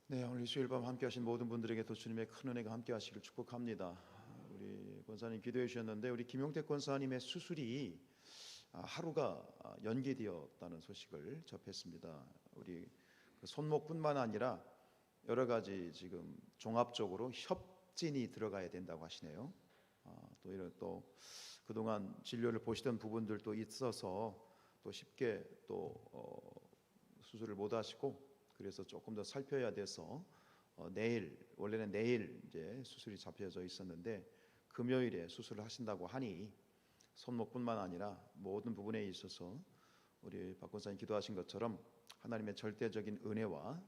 네, 오늘 주일 밤 함께 하신 모든 분들에게도 주님의 큰 은혜가 함께 하시길 축복합니다. 우리 권사님 기도해 주셨는데 우리 김용택 권사님의 수술이 하루가 연기되었다는 소식을 접했습니다. 우리 손목뿐만 아니라 여러 가지 지금 종합적으로 협진이 들어가야 된다고 하시네요. 또 그동안 진료를 보시던 부분들도 있어서 또 쉽게 수술을 못 하시고 그래서 조금 더 살펴야 돼서 원래는 내일 이제 수술이 잡혀져 있었는데 금요일에 수술을 하신다고 하니 손목뿐만 아니라 모든 부분에 있어서 우리 박 권사님 기도하신 것처럼 하나님의 절대적인 은혜와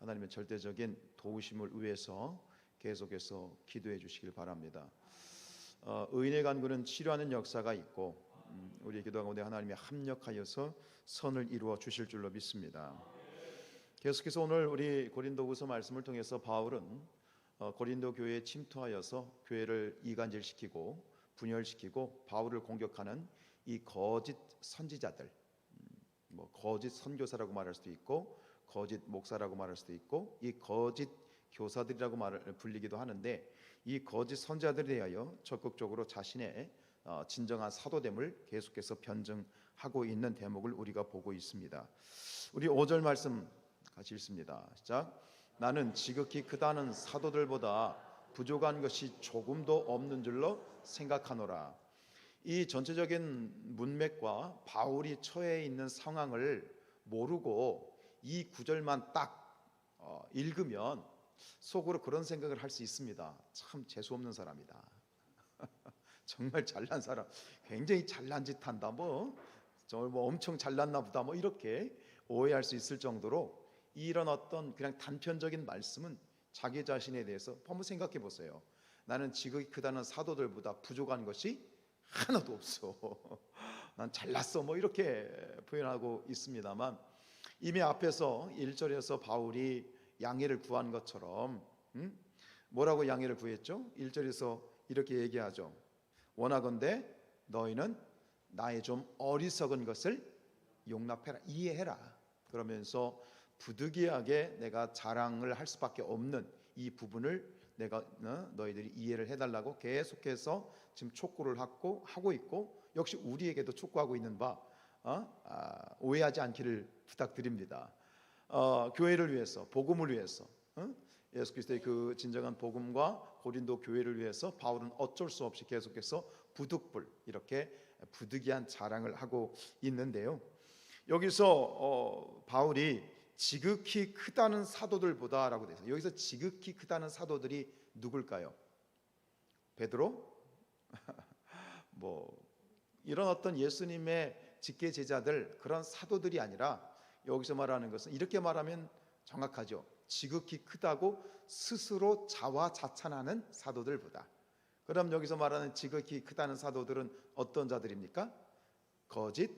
하나님의 절대적인 도우심을 위해서 계속해서 기도해 주시길 바랍니다. 의인의 간구는 치료하는 역사가 있고 우리 기도 가운데 하나님이 합력하여서 선을 이루어 주실 줄로 믿습니다. 계속해서 오늘 우리 고린도후서 말씀을 통해서 바울은 고린도 교회에 침투하여서 교회를 이간질시키고 분열시키고 바울을 공격하는 이 거짓 선지자들, 거짓 선교사라고 말할 수도 있고 거짓 목사라고 말할 수도 있고 이 거짓 교사들이라고 불리기도 하는데 이 거짓 선지자들에 대하여 적극적으로 자신의 진정한 사도됨을 계속해서 변증하고 있는 대목을 우리가 보고 있습니다. 우리 5절 말씀 같이 읽습니다. 시작. 나는 지극히 크다는 사도들보다 부족한 것이 조금도 없는 줄로 생각하노라. 이 전체적인 문맥과 바울이 처해 있는 상황을 모르고 이 구절만 딱 읽으면 속으로 그런 생각을 할 수 있습니다. 참 재수없는 사람이다. 정말 잘난 사람, 굉장히 잘난 짓 한다. 정말 엄청 잘났나 보다. 이렇게 오해할 수 있을 정도로 이런 어떤 그냥 단편적인 말씀은 자기 자신에 대해서 한번 생각해 보세요. 나는 지극히 크다는 사도들보다 부족한 것이 하나도 없어. 난 잘났어. 이렇게 표현하고 있습니다만 이미 앞에서 1절에서 바울이 양해를 구한 것처럼 뭐라고 양해를 구했죠? 1절에서 이렇게 얘기하죠. 원하건대 너희는 나의 좀 어리석은 것을 용납해라, 이해해라. 그러면서 부득이하게 내가 자랑을 할 수밖에 없는 이 부분을 내가 너희들이 이해를 해달라고 계속해서 지금 촉구를 하고 있고 역시 우리에게도 촉구하고 있는 바 오해하지 않기를 부탁드립니다. 교회를 위해서, 복음을 위해서, 예수 그리스도의 그 진정한 복음과 고린도 교회를 위해서 바울은 어쩔 수 없이 계속해서 부득불 이렇게 부득이한 자랑을 하고 있는데요. 여기서 바울이 지극히 크다는 사도들보다라고 되어 있어요. 여기서 지극히 크다는 사도들이 누굴까요? 베드로? 이런 어떤 예수님의 직계 제자들 그런 사도들이 아니라 여기서 말하는 것은 이렇게 말하면 정확하죠. 지극히 크다고 스스로 자화자찬하는 사도들보다. 그럼 여기서 말하는 지극히 크다는 사도들은 어떤 자들입니까? 거짓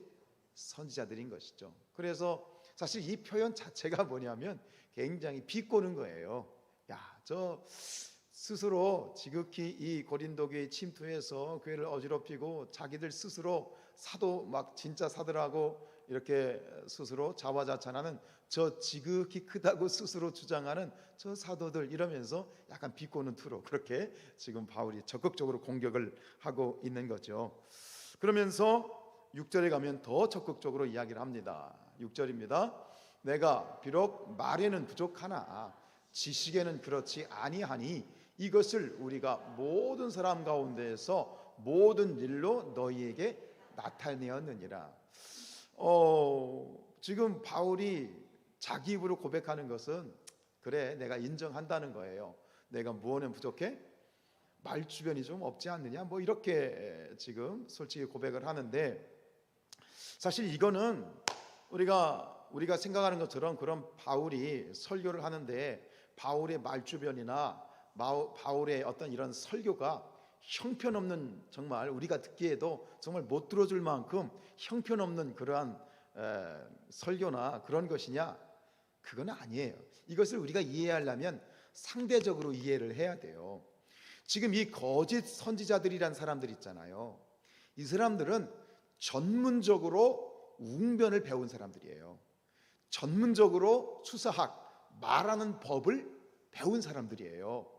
선지자들인 것이죠. 그래서 사실 이 표현 자체가 뭐냐면 굉장히 비꼬는 거예요. 저 스스로 지극히 이 고린도 교회에 침투해서 교회를 어지럽히고 자기들 스스로 사도 진짜 사도라고 이렇게 스스로 자화자찬하는 저 지극히 크다고 스스로 주장하는 저 사도들 이러면서 약간 비꼬는 투로 그렇게 지금 바울이 적극적으로 공격을 하고 있는 거죠. 그러면서 6절에 가면 더 적극적으로 이야기를 합니다. 6절입니다. 내가 비록 말에는 부족하나 지식에는 그렇지 아니하니 이것을 우리가 모든 사람 가운데에서 모든 일로 너희에게 나타내었느니라. 지금 바울이 자기 입으로 고백하는 것은 그래 내가 인정한다는 거예요. 내가 무엇에 부족해? 말주변이 좀 없지 않느냐? 이렇게 지금 솔직히 고백을 하는데 사실 이거는 우리가 생각하는 것처럼 그런 바울이 설교를 하는데 바울의 말주변이나 바울의 어떤 이런 설교가 형편없는 정말 우리가 듣기에도 정말 못 들어줄 만큼 형편없는 그러한 설교나 그런 것이냐? 그건 아니에요. 이것을 우리가 이해하려면 상대적으로 이해를 해야 돼요. 지금 이 거짓 선지자들이란 사람들 있잖아요. 이 사람들은 전문적으로 웅변을 배운 사람들이에요. 전문적으로 수사학, 말하는 법을 배운 사람들이에요.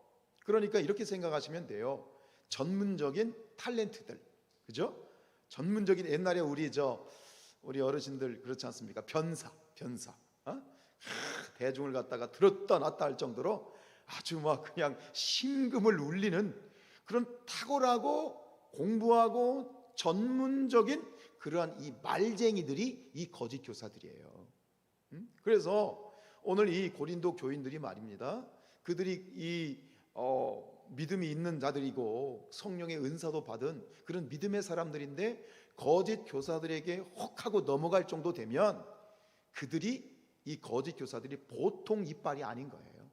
그러니까 이렇게 생각하시면 돼요. 전문적인 탤런트들, 그죠? 전문적인 옛날에 우리 어르신들 그렇지 않습니까? 변사, 어? 대중을 갖다가 들었다 놨다 할 정도로 아주 막 그냥 심금을 울리는 그런 탁월하고 공부하고 전문적인 그러한 이 말쟁이들이 이 거짓 교사들이에요. 그래서 오늘 이 고린도 교인들이 말입니다. 그들이 믿음이 있는 자들이고 성령의 은사도 받은 그런 믿음의 사람들인데 거짓 교사들에게 혹하고 넘어갈 정도 되면 이 거짓 교사들이 보통 이빨이 아닌 거예요.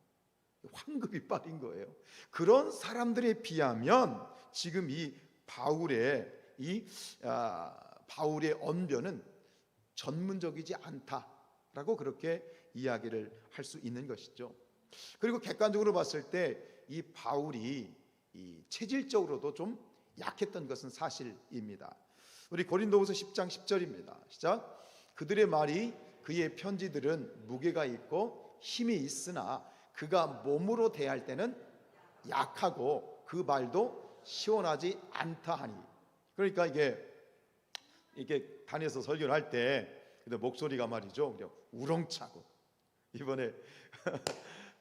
황금 이빨인 거예요. 그런 사람들에 비하면 지금 이 바울의 언변은 전문적이지 않다라고 그렇게 이야기를 할 수 있는 것이죠. 그리고 객관적으로 봤을 때 이 바울이 체질적으로도 좀 약했던 것은 사실입니다. 우리 고린도후서 10장 10절입니다. 시작. 그들의 말이 그의 편지들은 무게가 있고 힘이 있으나 그가 몸으로 대할 때는 약하고 그 말도 시원하지 않다 하니. 그러니까 이게 단에서 설교를 할 때 목소리가 말이죠 우렁차고. 이번에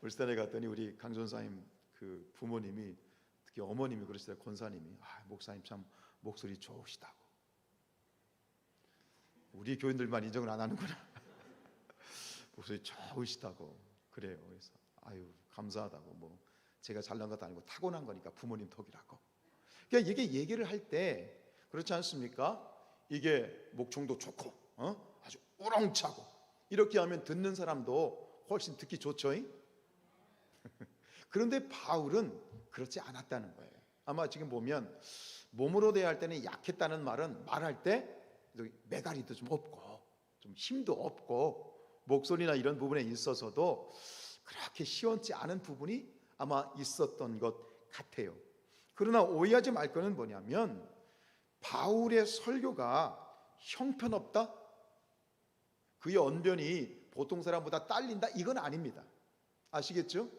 울산에 갔더니 우리 강전사님 그 부모님이 특히 어머님이 그러시더라고요. 권사님이 목사님 참 목소리 좋으시다고. 우리 교인들만 인정을 안 하는구나. 목소리 좋으시다고 그래요. 그래서 감사하다고. 뭐 제가 잘난 것도 아니고 타고난 거니까 부모님 덕이라고. 그러니까 이게 얘기를 할 때 그렇지 않습니까? 이게 목청도 좋고 아주 우렁차고 이렇게 하면 듣는 사람도 훨씬 듣기 좋죠. 그런데 바울은 그렇지 않았다는 거예요. 아마 지금 보면 몸으로 대할 때는 약했다는 말은 말할 때 매가리도 좀 없고 좀 힘도 없고 목소리나 이런 부분에 있어서도 그렇게 시원치 않은 부분이 아마 있었던 것 같아요. 그러나 오해하지 말 것은 뭐냐면 바울의 설교가 형편없다, 그의 언변이 보통 사람보다 딸린다, 이건 아닙니다. 아시겠죠?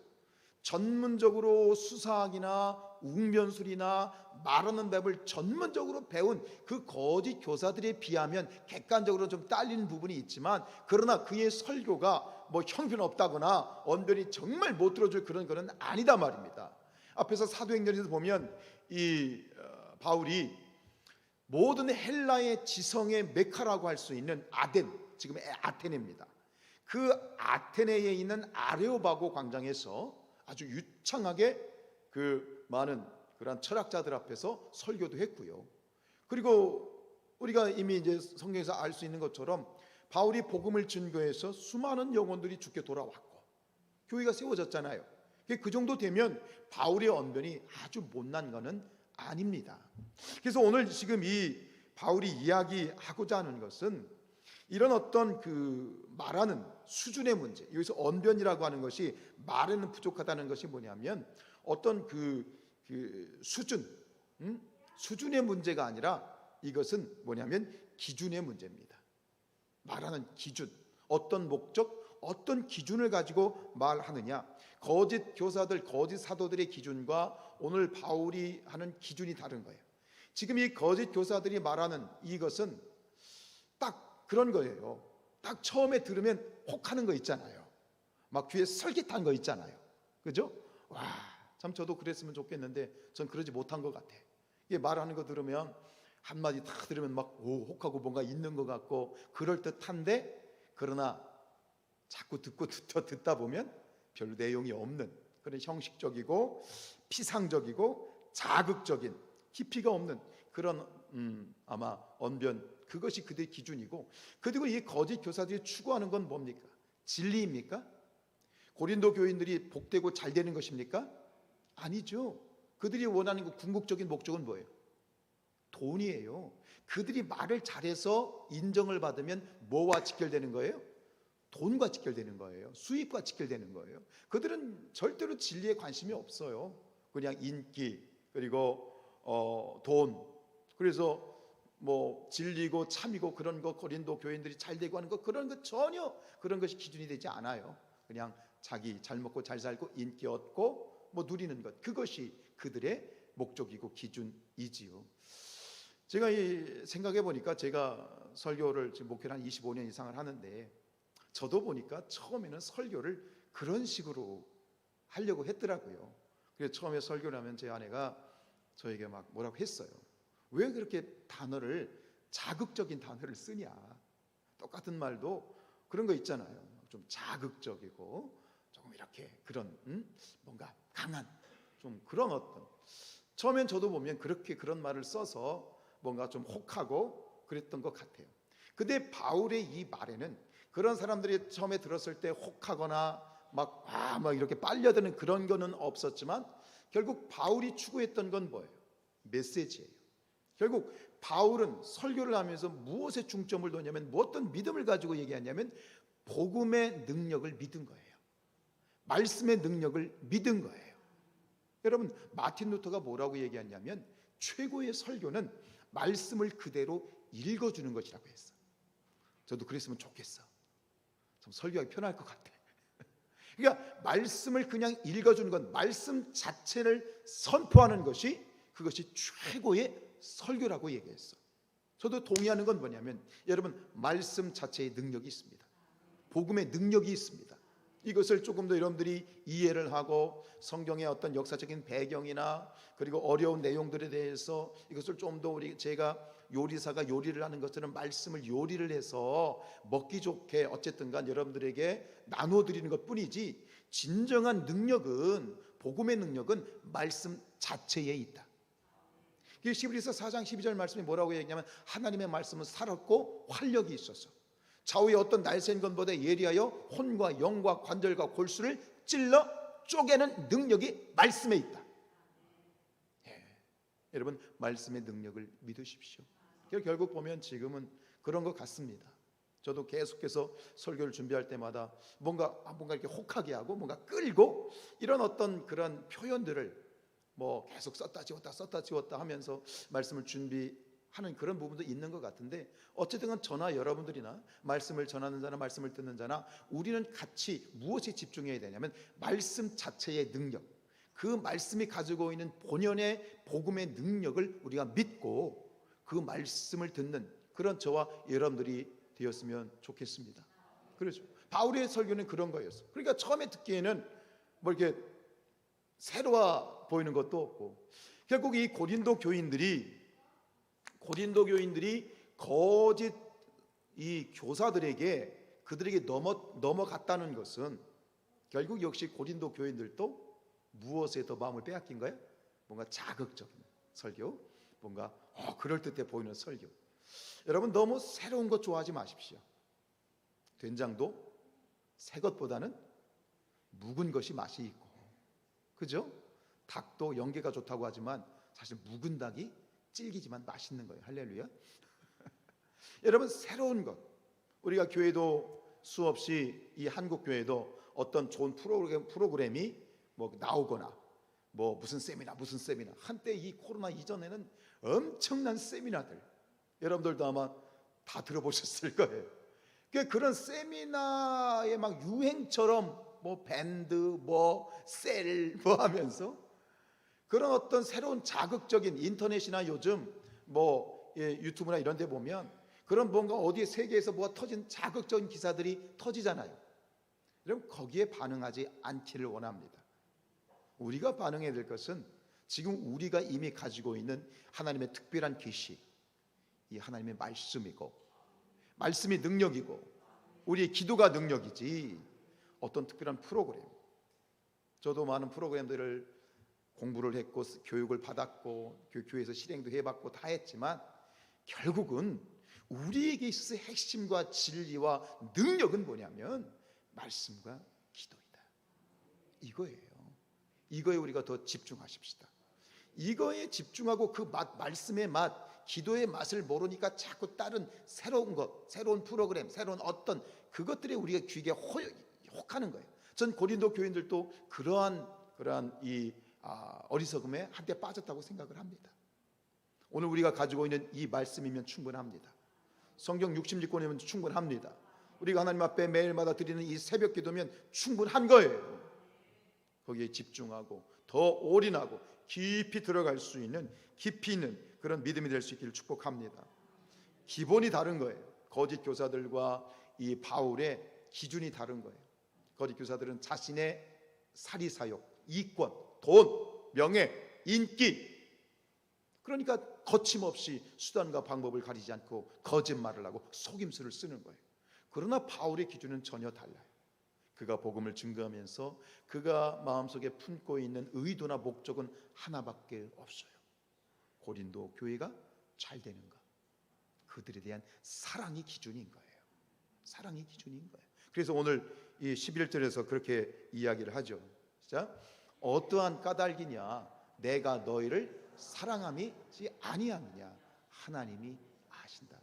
전문적으로 수사학이나 웅변술이나 말하는 법을 전문적으로 배운 그 거짓 교사들에 비하면 객관적으로 좀 딸리는 부분이 있지만, 그러나 그의 설교가 뭐 형편없다거나 언변이 정말 못 들어줄 그런 거는 아니다 말입니다. 앞에서 사도행전에서 보면 이 바울이 모든 헬라의 지성의 메카라고 할 수 있는 지금 아테네입니다. 그 아테네에 있는 아레오바고 광장에서 아주 유창하게 그 많은 그런 철학자들 앞에서 설교도 했고요. 그리고 우리가 이미 이제 성경에서 알 수 있는 것처럼 바울이 복음을 증거해서 수많은 영혼들이 주께 돌아왔고 교회가 세워졌잖아요. 그 정도 되면 바울의 언변이 아주 못난 것은 아닙니다. 그래서 오늘 지금 이 바울이 이야기하고자 하는 것은 이런 어떤 그 말하는 수준의 문제, 여기서 언변이라고 하는 것이 말에는 부족하다는 것이 뭐냐면 어떤 그 수준의 문제가 아니라 이것은 뭐냐면 기준의 문제입니다. 말하는 기준, 어떤 목적, 어떤 기준을 가지고 말하느냐. 거짓 교사들, 거짓 사도들의 기준과 오늘 바울이 하는 기준이 다른 거예요. 지금 이 거짓 교사들이 말하는 이것은 딱 그런 거예요. 딱 처음에 들으면 혹하는 거 있잖아요. 막 귀에 설깃한 거 있잖아요. 그죠? 와, 참 저도 그랬으면 좋겠는데 전 그러지 못한 것 같아. 이게 말하는 거 들으면 한마디 다 들으면 막 혹하고 뭔가 있는 것 같고 그럴 듯한데, 그러나 자꾸 듣다 보면 별 내용이 없는 그런 형식적이고 피상적이고 자극적인 깊이가 없는 그런 아마 언변, 그것이 그들의 기준이고, 그리고 이 거짓 교사들이 추구하는 건 뭡니까? 진리입니까? 고린도 교인들이 복되고 잘 되는 것입니까? 아니죠. 그들이 원하는 그 궁극적인 목적은 뭐예요? 돈이에요. 그들이 말을 잘해서 인정을 받으면 뭐와 직결되는 거예요? 돈과 직결되는 거예요. 수입과 직결되는 거예요. 그들은 절대로 진리에 관심이 없어요. 그냥 인기, 그리고 돈. 그래서 뭐 진리고 참이고 그런 거, 고린도 교인들이 잘 되고 하는 거, 그런 거 전혀 그런 것이 기준이 되지 않아요. 그냥 자기 잘 먹고 잘 살고 인기 얻고 뭐 누리는 것, 그것이 그들의 목적이고 기준이지요. 제가 생각해 보니까 제가 설교를 지금 목회를 한 25년 이상을 하는데 저도 보니까 처음에는 설교를 그런 식으로 하려고 했더라고요. 그래서 처음에 설교를 하면 제 아내가 저에게 막 뭐라고 했어요. 왜 그렇게 자극적인 단어를 쓰냐. 똑같은 말도 그런 거 있잖아요. 좀 자극적이고 조금 이렇게 그런 뭔가 강한 좀 그런 어떤, 처음엔 저도 보면 그렇게 그런 말을 써서 뭔가 좀 혹하고 그랬던 것 같아요. 근데 바울의 이 말에는 그런 사람들이 처음에 들었을 때 혹하거나 막 이렇게 빨려드는 그런 거는 없었지만 결국 바울이 추구했던 건 뭐예요? 메시지예요. 결국 바울은 설교를 하면서 무엇에 중점을 뒀냐면, 어떤 믿음을 가지고 얘기하냐면 복음의 능력을 믿은 거예요. 말씀의 능력을 믿은 거예요. 여러분, 마틴 루터가 뭐라고 얘기했냐면 최고의 설교는 말씀을 그대로 읽어주는 것이라고 했어. 저도 그랬으면 좋겠어. 좀 설교하기 편할 것 같아. 그러니까 말씀을 그냥 읽어주는 건, 말씀 자체를 선포하는 것이, 그것이 최고의 설교라고 얘기했어. 저도 동의하는 건 뭐냐면, 여러분, 말씀 자체의 능력이 있습니다. 복음의 능력이 있습니다. 이것을 조금 더 여러분들이 이해를 하고 성경의 어떤 역사적인 배경이나 그리고 어려운 내용들에 대해서 이것을 좀 더 제가 요리사가 요리를 하는 것처럼 말씀을 요리를 해서 먹기 좋게 어쨌든 간 여러분들에게 나눠드리는 것뿐이지, 진정한 능력은, 복음의 능력은 말씀 자체에 있다. 히브리서 4장 12절 말씀이 뭐라고 얘기하냐면 하나님의 말씀은 살았고 활력이 있어서 좌우의 어떤 날쌘 것보다 예리하여 혼과 영과 관절과 골수를 찔러 쪼개는 능력이 말씀에 있다. 여러분, 말씀의 능력을 믿으십시오. 결국 보면 지금은 그런 것 같습니다. 저도 계속해서 설교를 준비할 때마다 뭔가 이렇게 혹하게 하고 뭔가 끌고 이런 어떤 그런 표현들을 뭐 계속 썼다 지웠다 하면서 말씀을 준비하는 그런 부분도 있는 것 같은데, 어쨌든 저나 여러분들이나 말씀을 전하는 자나 말씀을 듣는 자나 우리는 같이 무엇에 집중해야 되냐면 말씀 자체의 능력, 그 말씀이 가지고 있는 본연의 복음의 능력을 우리가 믿고 그 말씀을 듣는 그런 저와 여러분들이 되었으면 좋겠습니다. 그렇죠. 바울의 설교는 그런 거였어. 그러니까 처음에 듣기에는 뭐 이렇게 새로워 보이는 것도 없고, 결국 이 고린도 교인들이 거짓 이 교사들에게 그들에게 넘어갔다는 것은 결국 역시 고린도 교인들도 무엇에 더 마음을 빼앗긴 거예요? 뭔가 자극적인 설교, 뭔가 그럴듯해 보이는 설교. 여러분, 너무 새로운 것 좋아하지 마십시오. 된장도 새 것보다는 묵은 것이 맛이 있고, 그죠? 닭도 연계가 좋다고 하지만 사실 묵은 닭이 질기지만 맛있는 거예요. 할렐루야. 여러분, 새로운 것, 우리가 교회도 수없이, 이 한국 교회도 어떤 좋은 프로그램이 뭐 나오거나 뭐 무슨 세미나 한때 이 코로나 이전에는 엄청난 세미나들, 여러분들도 아마 다 들어보셨을 거예요. 그런 세미나의 막 유행처럼 뭐 밴드 셀 하면서 그런 어떤 새로운 자극적인, 인터넷이나 요즘 유튜브나 이런 데 보면 그런 뭔가 어디에 세계에서 뭐가 터진 자극적인 기사들이 터지잖아요. 여러분, 거기에 반응하지 않기를 원합니다. 우리가 반응해야 될 것은 지금 우리가 이미 가지고 있는 하나님의 특별한 계시, 이 하나님의 말씀이고, 말씀이 능력이고 우리의 기도가 능력이지 어떤 특별한 프로그램. 저도 많은 프로그램들을 공부를 했고 교육을 받았고 교회에서 실행도 해봤고 다 했지만 결국은 우리에게 있어서 핵심과 진리와 능력은 뭐냐면 말씀과 기도이다. 이거예요. 이거에 우리가 더 집중하십시다. 이거에 집중하고 그 말씀의 맛, 기도의 맛을 모르니까 자꾸 다른 새로운 것, 새로운 프로그램, 새로운 어떤 그것들에 우리가 귀에 혹하는 거예요. 전 고린도 교인들도 그러한 이 어리석음에 한때 빠졌다고 생각을 합니다. 오늘 우리가 가지고 있는 이 말씀이면 충분합니다. 성경 66권이면 충분합니다. 우리가 하나님 앞에 매일마다 드리는 이 새벽 기도면 충분한 거예요. 거기에 집중하고 더 올인하고 깊이 들어갈 수 있는, 깊이 있는 그런 믿음이 될 수 있기를 축복합니다. 기본이 다른 거예요. 거짓 교사들과 이 바울의 기준이 다른 거예요. 거짓 교사들은 자신의 사리사욕, 이권, 돈, 명예, 인기, 그러니까 거침없이 수단과 방법을 가리지 않고 거짓말을 하고 속임수를 쓰는 거예요. 그러나 바울의 기준은 전혀 달라요. 그가 복음을 증거하면서 그가 마음속에 품고 있는 의도나 목적은 하나밖에 없어요. 고린도 교회가 잘 되는 것, 그들에 대한 사랑이 기준인 거예요. 사랑이 기준인 거예요. 그래서 오늘 이 11절에서 그렇게 이야기를 하죠. 자, 어떠한 까닭이냐, 내가 너희를 사랑함이지 아니함이냐, 하나님이 아신다.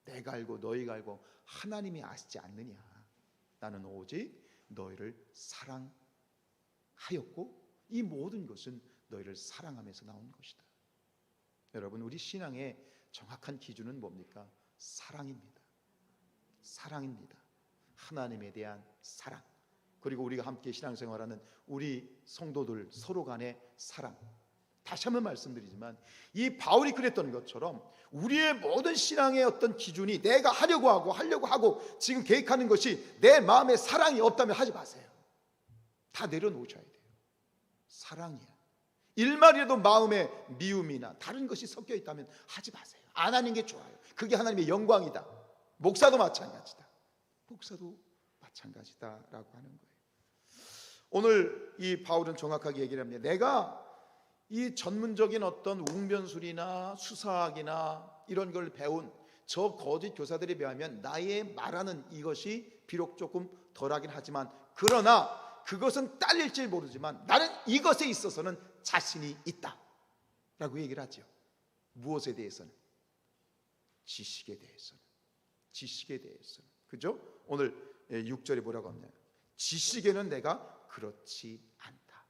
내가 알고 너희가 알고 하나님이 아시지 않느냐. 나는 오직 너희를 사랑하였고 이 모든 것은 너희를 사랑하면서 나온 것이다. 여러분, 우리 신앙의 정확한 기준은 뭡니까? 사랑입니다. 사랑입니다. 하나님에 대한 사랑, 그리고 우리가 함께 신앙생활하는 우리 성도들 서로 간의 사랑. 다시 한번 말씀드리지만 이 바울이 그랬던 것처럼 우리의 모든 신앙의 어떤 기준이 내가 하려고 하고 지금 계획하는 것이 내 마음에 사랑이 없다면 하지 마세요. 다 내려놓으셔야 돼요. 사랑이야. 일말이라도 마음에 미움이나 다른 것이 섞여 있다면 하지 마세요. 안 하는 게 좋아요. 그게 하나님의 영광이다. 목사도 마찬가지다. 목사도 마찬가지다라고 하는 거예요. 오늘 이 바울은 정확하게 얘기를 합니다. 내가 이 전문적인 어떤 웅변술이나 수사학이나 이런 걸 배운 저 거짓 교사들에 비하면 나의 말하는 이것이 비록 조금 덜하긴 하지만, 그러나 그것은 딸릴지 모르지만 나는 이것에 있어서는 자신이 있다 라고 얘기를 하죠. 무엇에 대해서는? 지식에 대해서는. 지식에 대해서는. 그죠? 오늘 6절에 뭐라고 하냐, 지식에는 내가 그렇지 않다.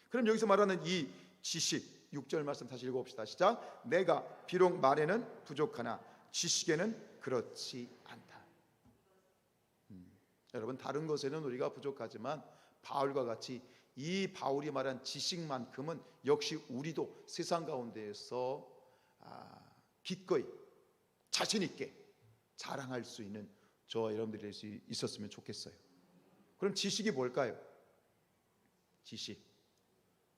그럼 여기서 말하는 이 지식, 6절 말씀 다시 읽어봅시다. 시작. 내가 비록 말에는 부족하나 지식에는 그렇지 않다. 여러분, 다른 것에는 우리가 부족하지만 바울과 같이 이 바울이 말한 지식만큼은 역시 우리도 세상 가운데에서 기꺼이 자신 있게 자랑할 수 있는 저와 여러분들이 될 수 있었으면 좋겠어요. 그럼 지식이 뭘까요? 지식,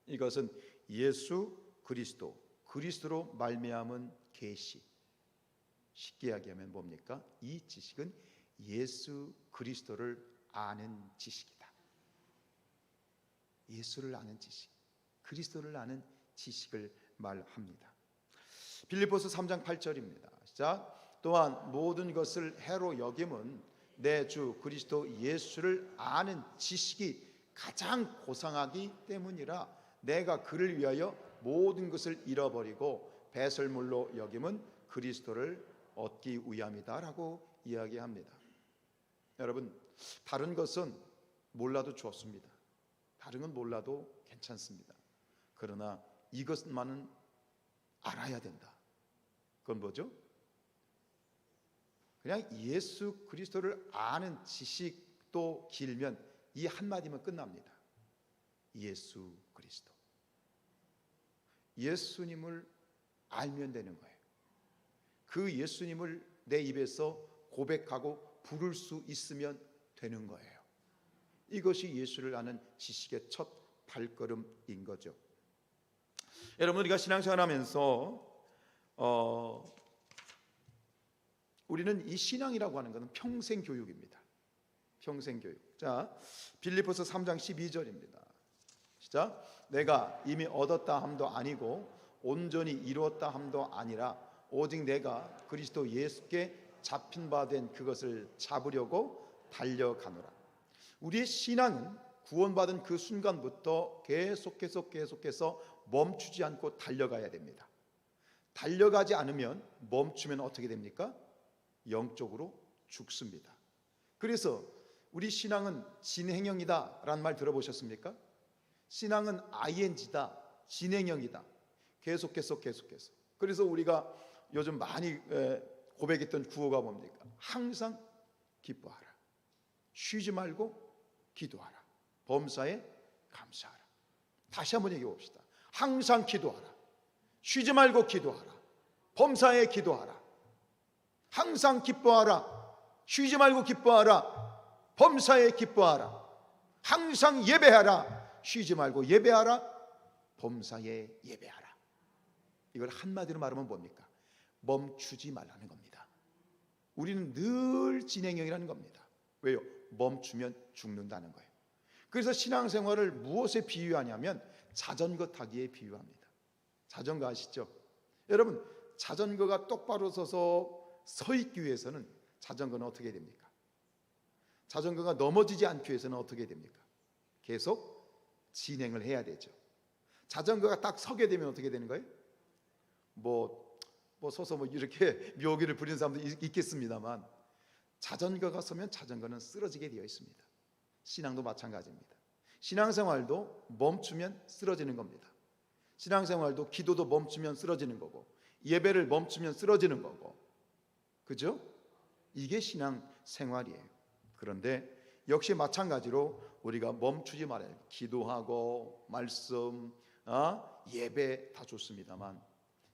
이것은 예수 그리스도, 그리스도로 말미암은 계시. 쉽게 이야기하면 뭡니까? 이 지식은 예수 그리스도를 아는 지식이다. 예수를 아는 지식, 그리스도를 아는 지식을 말합니다. 빌립보서 3장 8절입니다. 시작. 또한 모든 것을 해로 여김은 내 주 그리스도 예수를 아는 지식이 가장 고상하기 때문이라 내가 그를 위하여 모든 것을 잃어버리고 배설물로 여김은 그리스도를 얻기 위함이다 라고 이야기합니다. 여러분, 다른 것은 몰라도 좋습니다. 다른 건 몰라도 괜찮습니다. 그러나 이것만은 알아야 된다. 그건 뭐죠? 그냥 예수 그리스도를 아는 지식도 길면 이 한마디면 끝납니다. 예수 그리스도. 예수님을 알면 되는 거예요. 그 예수님을 내 입에서 고백하고 부를 수 있으면 되는 거예요. 이것이 예수를 아는 지식의 첫 발걸음인 거죠. 여러분, 우리가 신앙생활하면서 우리는 이 신앙이라고 하는 것은 평생 교육입니다. 평생 교육. 자, 빌립보서 3장 12절입니다. 시작. 내가 이미 얻었다 함도 아니고 온전히 이루었다 함도 아니라 오직 내가 그리스도 예수께 잡힌 바 된 그것을 잡으려고 달려가노라. 우리의 신앙은 구원받은 그 순간부터 계속해서 멈추지 않고 달려가야 됩니다. 달려가지 않으면, 멈추면 어떻게 됩니까? 영적으로 죽습니다. 그래서 우리 신앙은 진행형이다 라는 말 들어보셨습니까? 신앙은 ing다, 진행형이다. 계속해서. 그래서 우리가 요즘 많이 고백했던 구호가 뭡니까? 항상 기뻐하라. 쉬지 말고 기도하라. 범사에 감사하라. 다시 한번 얘기해 봅시다. 항상 기도하라. 쉬지 말고 기도하라. 범사에 기도하라. 항상 기뻐하라. 쉬지 말고 기뻐하라. 범사에 기뻐하라. 항상 예배하라. 쉬지 말고 예배하라. 범사에 예배하라. 이걸 한마디로 말하면 뭡니까? 멈추지 말라는 겁니다. 우리는 늘 진행형이라는 겁니다. 왜요? 멈추면 죽는다는 거예요. 그래서 신앙생활을 무엇에 비유하냐면 자전거 타기에 비유합니다. 자전거 아시죠? 여러분, 자전거가 똑바로 서 있기 위해서는 자전거는 어떻게 됩니까? 자전거가 넘어지지 않기 위해서는 어떻게 됩니까? 계속 진행을 해야 되죠. 자전거가 딱 서게 되면 어떻게 되는 거예요? 서서 이렇게 묘기를 부리는 사람도 있겠습니다만, 자전거가 서면 자전거는 쓰러지게 되어 있습니다. 신앙도 마찬가지입니다. 신앙생활도 멈추면 쓰러지는 겁니다. 신앙생활도 기도도 멈추면 쓰러지는 거고, 예배를 멈추면 쓰러지는 거고, 그죠? 이게 신앙생활이에요. 그런데 역시 마찬가지로 우리가 멈추지 말아요. 기도하고 말씀, 예배 다 좋습니다만,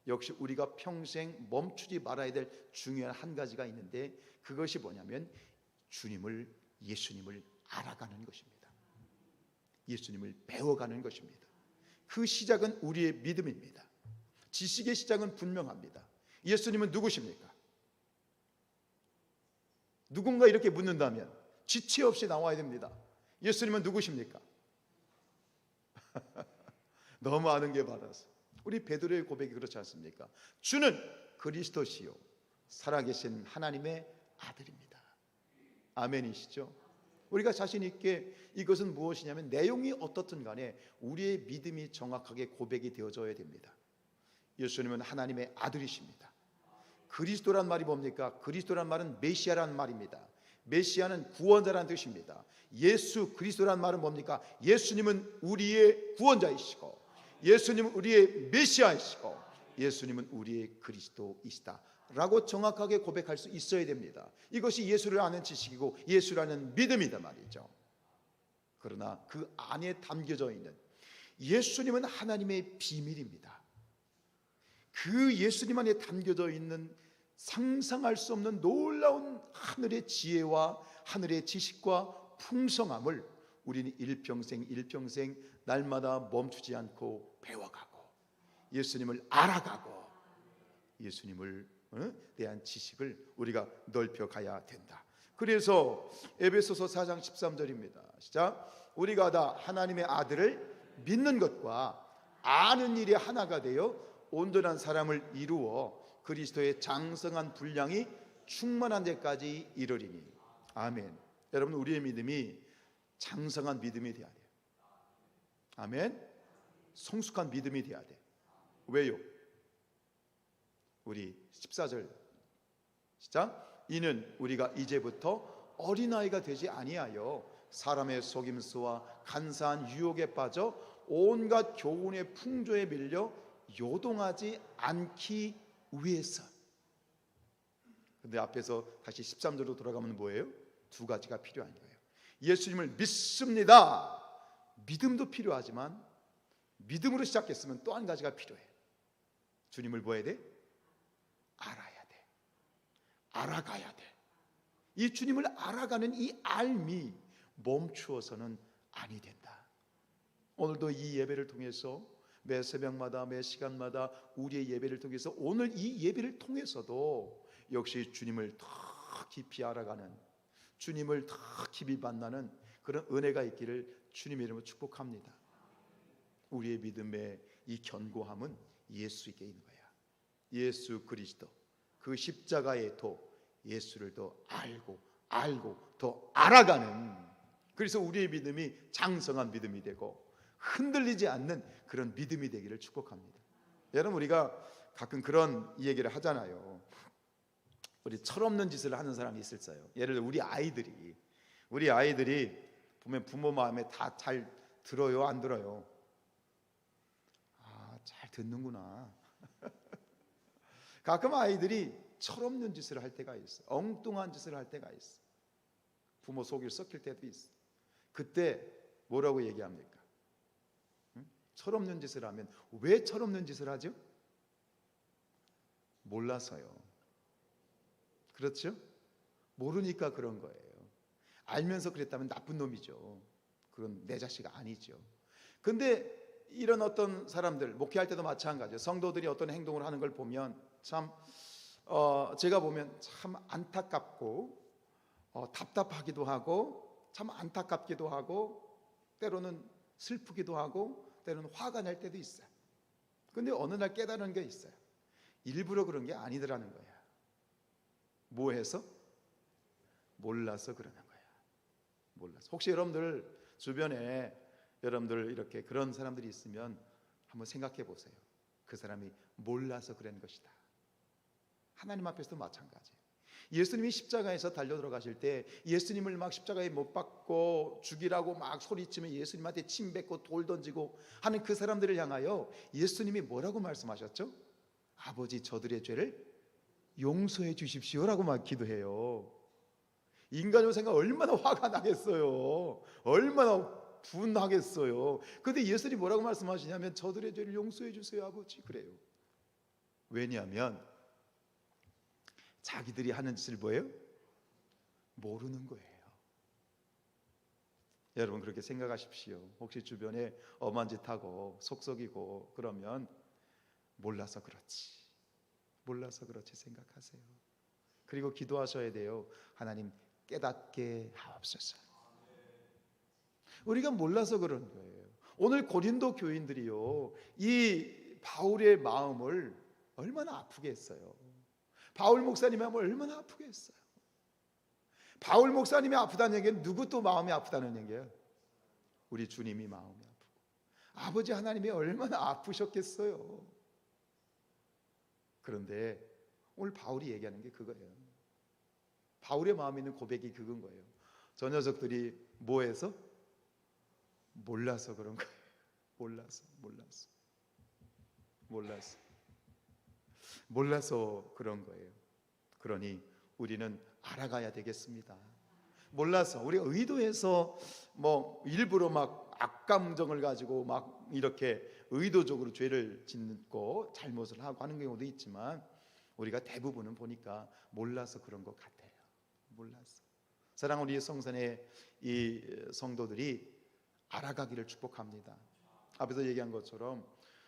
역시 우리가 평생 멈추지 말아야 될 중요한 한 가지가 있는데, 그것이 뭐냐면 예수님을 알아가는 것입니다. 예수님을 배워가는 것입니다. 그 시작은 우리의 믿음입니다. 지식의 시작은 분명합니다. 예수님은 누구십니까? 누군가 이렇게 묻는다면 지체 없이 나와야 됩니다. 예수님은 누구십니까? 너무 아는 게 많아서. 우리 베드로의 고백이 그렇지 않습니까? 주는 그리스도시요 살아계신 하나님의 아들입니다. 아멘이시죠? 우리가 자신 있게 이것은 무엇이냐면, 내용이 어떻든 간에 우리의 믿음이 정확하게 고백이 되어져야 됩니다. 예수님은 하나님의 아들이십니다. 그리스도란 말이 뭡니까? 그리스도란 말은 메시아란 말입니다. 메시아는 구원자라는 뜻입니다. 예수 그리스도란 말은 뭡니까? 예수님은 우리의 구원자이시고, 예수님은 우리의 메시아이시고, 예수님은 우리의 그리스도이시다 라고 정확하게 고백할 수 있어야 됩니다. 이것이 예수를 아는 지식이고 예수를 아는 믿음이다 말이죠. 그러나 그 안에 담겨져 있는 예수님은 하나님의 비밀입니다. 그 예수님 안에 담겨져 있는 상상할 수 없는 놀라운 하늘의 지혜와 하늘의 지식과 풍성함을 우리는 일평생 날마다 멈추지 않고 배워가고, 예수님을 알아가고, 예수님을 대한 지식을 우리가 넓혀가야 된다. 그래서 에베소서 4장 13절입니다. 시작. 우리가 다 하나님의 아들을 믿는 것과 아는 일이 하나가 되어 온전한 사람을 이루어 그리스도의 장성한 분량이 충만한 데까지 이르리니. 아멘. 여러분, 우리의 믿음이 장성한 믿음이 되어야 돼요. 아멘. 성숙한 믿음이 되어야 돼. 왜요? 우리 14절 시작. 이는 우리가 이제부터 어린아이가 되지 아니하여 사람의 속임수와 간사한 유혹에 빠져 온갖 교훈의 풍조에 밀려 요동하지 않기 위해서. 근데 앞에서 다시 13절로 돌아가면 뭐예요? 두 가지가 필요한 거예요. 예수님을 믿습니다. 믿음도 필요하지만 믿음으로 시작했으면 또 한 가지가 필요해. 주님을 뭐 해야 돼? 알아야 돼. 알아가야 돼. 이 주님을 알아가는 이 알미 멈추어서는 아니 된다. 오늘도 이 예배를 통해서 매 새벽마다 매 시간마다 우리의 예배를 통해서, 오늘 이 예배를 통해서도 역시 주님을 더 깊이 알아가는, 주님을 더 깊이 만나는 그런 은혜가 있기를 주님의 이름으로 축복합니다. 우리의 믿음의 이 견고함은 예수에게 있는 거야. 예수 그리스도, 그 십자가의 도, 예수를 더 알고 더 알아가는, 그래서 우리의 믿음이 장성한 믿음이 되고 흔들리지 않는 그런 믿음이 되기를 축복합니다. 여러분, 우리가 가끔 그런 얘기를 하잖아요. 우리 철없는 짓을 하는 사람이 있었어요. 예를 들어 우리 아이들이 보면 부모 마음에 다 잘 들어요, 안 들어요? 잘 듣는구나. 가끔 아이들이 철없는 짓을 할 때가 있어. 엉뚱한 짓을 할 때가 있어. 부모 속이 썩힐 때도 있어. 그때 뭐라고 얘기합니까? 철없는 짓을 하면, 왜 철없는 짓을 하죠? 몰라서요. 그렇죠? 모르니까 그런 거예요. 알면서 그랬다면 나쁜 놈이죠. 그건 내 자식 아니죠. 근데 이런 어떤 사람들, 목회할 때도 마찬가지예요. 성도들이 어떤 행동을 하는 걸 보면 참 제가 보면 참 안타깝고 답답하기도 하고 참 안타깝기도 하고 때로는 슬프기도 하고 때로는 화가 날 때도 있어요. 근데 어느 날 깨달은 게 있어요. 일부러 그런 게 아니더라는 거야. 뭐 해서? 몰라서 그러는 거야. 몰라서. 혹시 여러분들 주변에 여러분들 이렇게 그런 사람들이 있으면 한번 생각해 보세요. 그 사람이 몰라서 그런 것이다. 하나님 앞에서도 마찬가지예요. 예수님이 십자가에서 달려 들어가실 때 예수님을 막 십자가에 못 박고 죽이라고 막 소리치며 예수님한테 침 뱉고 돌 던지고 하는 그 사람들을 향하여 예수님이 뭐라고 말씀하셨죠? 아버지, 저들의 죄를 용서해 주십시오라고 막 기도해요. 인간으로 생각 얼마나 화가 나겠어요. 얼마나 분하겠어요. 그런데 예수님이 뭐라고 말씀하시냐면 저들의 죄를 용서해 주세요 아버지, 그래요. 왜냐하면 자기들이 하는 짓을 뭐예요? 모르는 거예요. 여러분 그렇게 생각하십시오. 혹시 주변에 엄한 짓 하고 속썩이고 그러면 몰라서 그렇지, 몰라서 그렇지 생각하세요. 그리고 기도하셔야 돼요. 하나님 깨닫게 하옵소서. 우리가 몰라서 그런 거예요. 오늘 고린도 교인들이요, 이 바울의 마음을 얼마나 아프게 했어요. 바울 목사님의 마음을 얼마나 아프게 했어요. 바울 목사님이 아프다는 얘기는 누구 또 마음이 아프다는 얘기예요? 우리 주님이 마음이 아프고 아버지 하나님이 얼마나 아프셨겠어요. 그런데 오늘 바울이 얘기하는 게 그거예요. 바울의 마음에 있는 고백이 그건 거예요. 저 녀석들이 뭐해서? 몰라서 그런 거예요. 몰라서 그런 거예요. 그러니 우리는 알아가야 되겠습니다. 몰라서, 우리가 의도해서 뭐 일부러 막 악감정을 가지고 막 이렇게 의도적으로 죄를 짓고 잘못을 하고 하는 경우도 있지만 우리가 대부분은 보니까 몰라서 그런 것 같아요. 몰라서. 사랑하는 우리 성산의 이 성도들이 알아가기를 축복합니다. 앞에서 얘기한 것처럼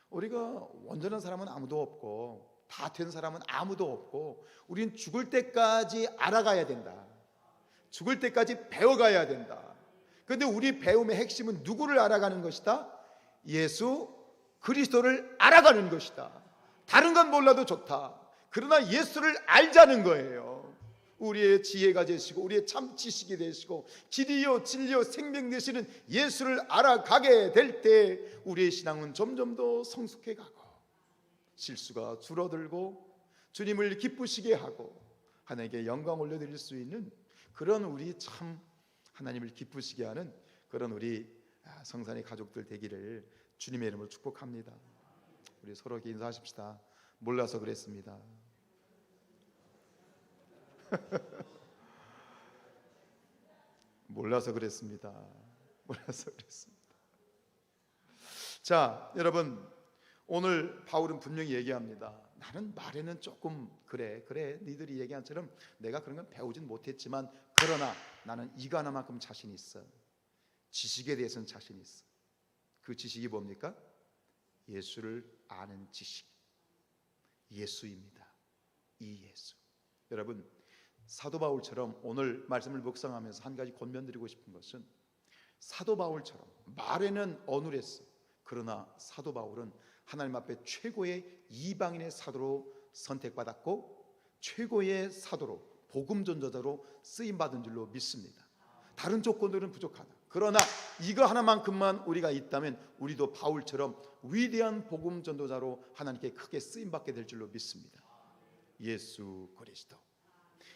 우리가 온전한 사람은 아무도 없고 다 된 사람은 아무도 없고 우린 죽을 때까지 알아가야 된다. 죽을 때까지 배워가야 된다. 그런데 우리 배움의 핵심은 누구를 알아가는 것이다? 예수 그리스도를 알아가는 것이다. 다른 건 몰라도 좋다. 그러나 예수를 알자는 거예요. 우리의 지혜가 되시고 우리의 참 지식이 되시고 길이요 진리요 생명 되시는 예수를 알아가게 될 때 우리의 신앙은 점점 더 성숙해 가고 실수가 줄어들고 주님을 기쁘시게 하고 하나님께 영광 올려드릴 수 있는 그런 우리 참 하나님을 기쁘시게 하는 그런 우리 성산의 가족들 되기를 주님의 이름으로 축복합니다. 우리 서로에게 인사하십시다. 몰라서 그랬습니다. 몰라서 그랬습니다. 자, 여러분 오늘 바울은 분명히 얘기합니다. 나는 말에는 조금 그래 니들이 얘기한 처럼 내가 그런 건 배우진 못했지만 그러나 나는 이거 하나만큼 자신 있어. 지식에 대해서는 자신 있어. 그 지식이 뭡니까? 예수를 아는 지식, 예수입니다. 이 예수. 여러분 사도 바울처럼 오늘 말씀을 묵상하면서 한 가지 권면드리고 싶은 것은 사도 바울처럼 말에는 어눌했어. 그러나 사도 바울은 하나님 앞에 최고의 이방인의 사도로 선택받았고 최고의 사도로 복음 전도자로 쓰임받은 줄로 믿습니다. 다른 조건들은 부족하다. 그러나 이거 하나만큼만 우리가 있다면 우리도 바울처럼 위대한 복음 전도자로 하나님께 크게 쓰임받게 될 줄로 믿습니다. 예수 그리스도.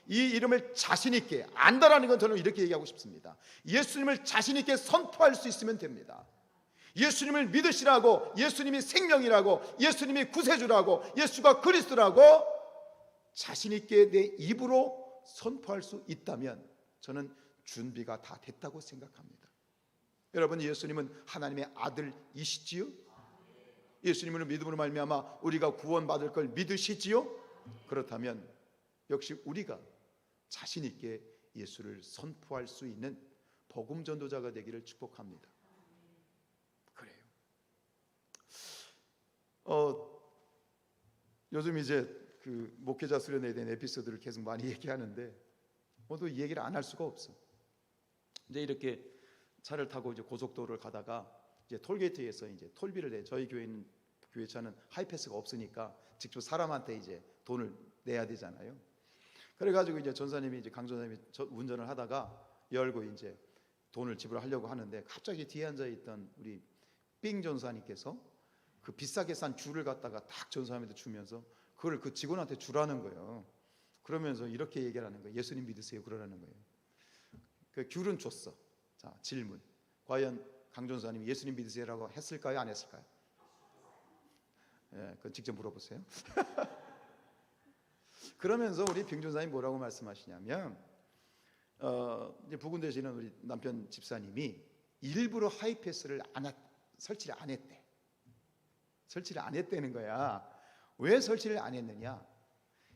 이 이름을 자신 있게 안다라는 건 저는 이렇게 얘기하고 싶습니다. 예수님을 자신 있게 선포할 수 있으면 됩니다. 예수님을 믿으시라고, 예수님이 생명이라고, 예수님이 구세주라고, 예수가 그리스도라고 자신 있게 내 입으로 선포할 수 있다면 저는 준비가 다 됐다고 생각합니다. 여러분, 예수님은 하나님의 아들이시지요? 예수님을 믿음으로 말미암아 우리가 구원받을 걸 믿으시지요? 그렇다면 역시 우리가 자신 있게 예수를 선포할 수 있는 복음 전도자가 되기를 축복합니다. 그래요. 요즘 이제 그 목회자 수련회에 대한 에피소드를 계속 많이 얘기하는데 모두 이 얘기를 안 할 수가 없어. 이제 이렇게 차를 타고 이제 고속도로를 가다가 이제 톨게이트에서 이제 톨비를 내. 저희 교회는 교회 차는 하이패스가 없으니까 직접 사람한테 이제 돈을 내야 되잖아요. 그래가지고 이제 전사님이 이제 강 전사님이 운전을 하다가 열고 이제 돈을 지불하려고 하는데 갑자기 뒤에 앉아 있던 우리 삥 전사님께서 그 비싸게 산 귤을 갖다가 딱 전사님한테 주면서 그걸 그 직원한테 주라는 거예요. 그러면서 이렇게 얘기를 하는 거예요. 예수님 믿으세요 그러라는 거예요. 그 귤은 줬어. 자, 질문. 과연 강 전사님이 예수님 믿으세요라고 했을까요? 안 했을까요? 예, 그건 직접 물어보세요. 그러면서 우리 빙 전사님 뭐라고 말씀하시냐면 이제 부근 되시는 우리 남편 집사님이 일부러 하이패스를 설치를 안 했대. 설치를 안 했다는 거야. 왜 설치를 안 했느냐?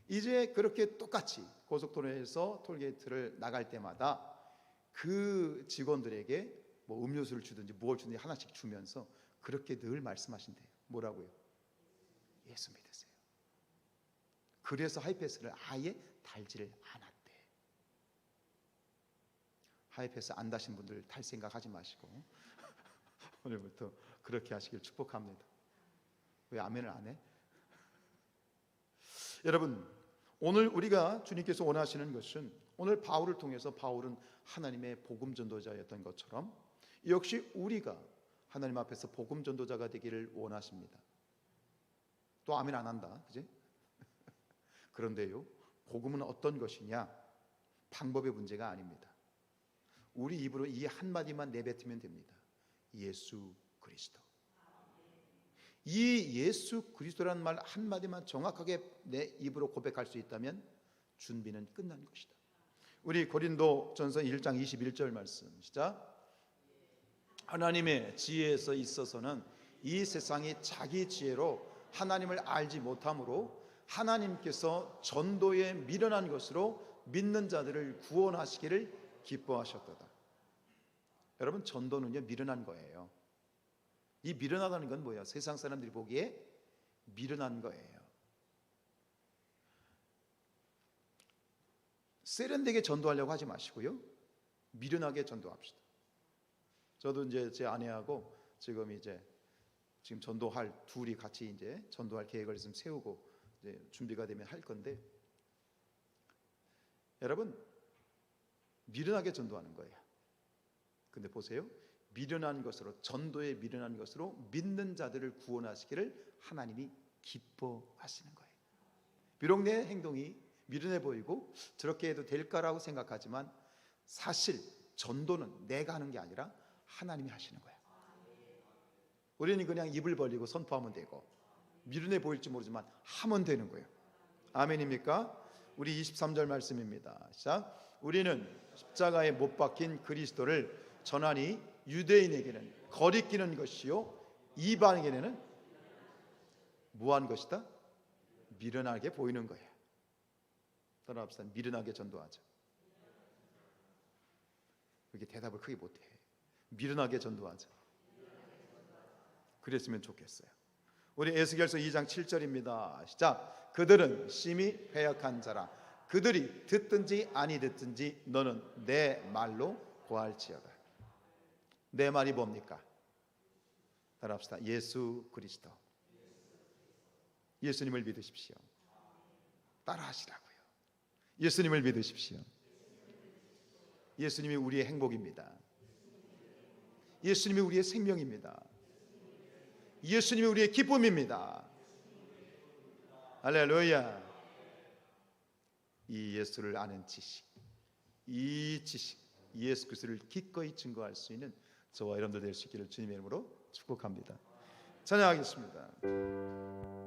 이제 그렇게 똑같이 고속도로에서 톨게이트를 나갈 때마다 그 직원들에게 뭐 음료수를 주든지 뭘 주든지 하나씩 주면서 그렇게 늘 말씀하신대요. 뭐라고요? 예수 믿으세요. 그래서 하이패스를 아예 달지를 않았대. 하이패스 안 다신 분들 탈 생각 하지 마시고 오늘부터 그렇게 하시길 축복합니다. 왜 아멘을 안 해? 여러분, 오늘 우리가 주님께서 원하시는 것은 오늘 바울을 통해서 바울은 하나님의 복음 전도자였던 것처럼 역시 우리가 하나님 앞에서 복음 전도자가 되기를 원하십니다. 또 아멘 안 한다, 그지? 그런데요, 복음은 어떤 것이냐? 방법의 문제가 아닙니다. 우리 입으로 이 한마디만 내뱉으면 됩니다. 예수 그리스도. 이 예수 그리스도라는 말 한마디만 정확하게 내 입으로 고백할 수 있다면 준비는 끝난 것이다. 우리 고린도전서 1장 21절 말씀 시작. 하나님의 지혜에서 있어서는 이 세상이 자기 지혜로 하나님을 알지 못하므로 하나님께서 전도에 미련한 것으로 믿는 자들을 구원하시기를 기뻐하셨도다. 여러분, 전도는요 미련한 거예요. 이 미련하다는 건 뭐예요? 세상 사람들이 보기에 미련한 거예요. 세련되게 전도하려고 하지 마시고요, 미련하게 전도합시다. 저도 이제 제 아내하고 지금 전도할 둘이 같이 이제 전도할 계획을 좀 세우고 이제 준비가 되면 할 건데, 여러분 미련하게 전도하는 거예요. 근데 보세요, 미련한 것으로, 전도에 미련한 것으로 믿는 자들을 구원하시기를 하나님이 기뻐하시는 거예요. 비록 내 행동이 미련해 보이고 저렇게 해도 될까라고 생각하지만 사실 전도는 내가 하는 게 아니라 하나님이 하시는 거예요. 우리는 그냥 입을 벌리고 선포하면 되고 미련해 보일지 모르지만 하면 되는 거예요. 아멘입니까? 우리 23절 말씀입니다. 시작. 우리는 십자가에 못 박힌 그리스도를 전하니 유대인에게는 거리끼는 것이요 이방인에게는 무한 것이다? 미련하게 보이는 거예요. 따라합시다. 미련하게 전도하자. 이렇게 대답을 크게 못해. 미련하게 전도하자. 그랬으면 좋겠어요. 우리 에스겔서 2장 7절입니다. 시작. 그들은 심히 패역한 자라. 그들이 듣든지 아니 듣든지 너는 내 말로 고할지어다. 내 말이 뭡니까? 따라합시다. 예수 그리스도. 예수님을 믿으십시오. 따라하시라고요. 예수님을 믿으십시오. 예수님이 우리의 행복입니다. 예수님이 우리의 생명입니다. 예수님이 우리의 기쁨입니다. 할렐루야. 이 예수를 아는 지식, 이 지식, 예수 그리스도를 기꺼이 증거할 수 있는 저와 여러분들 될 수 있기를 주님의 이름으로 축복합니다. 찬양하겠습니다.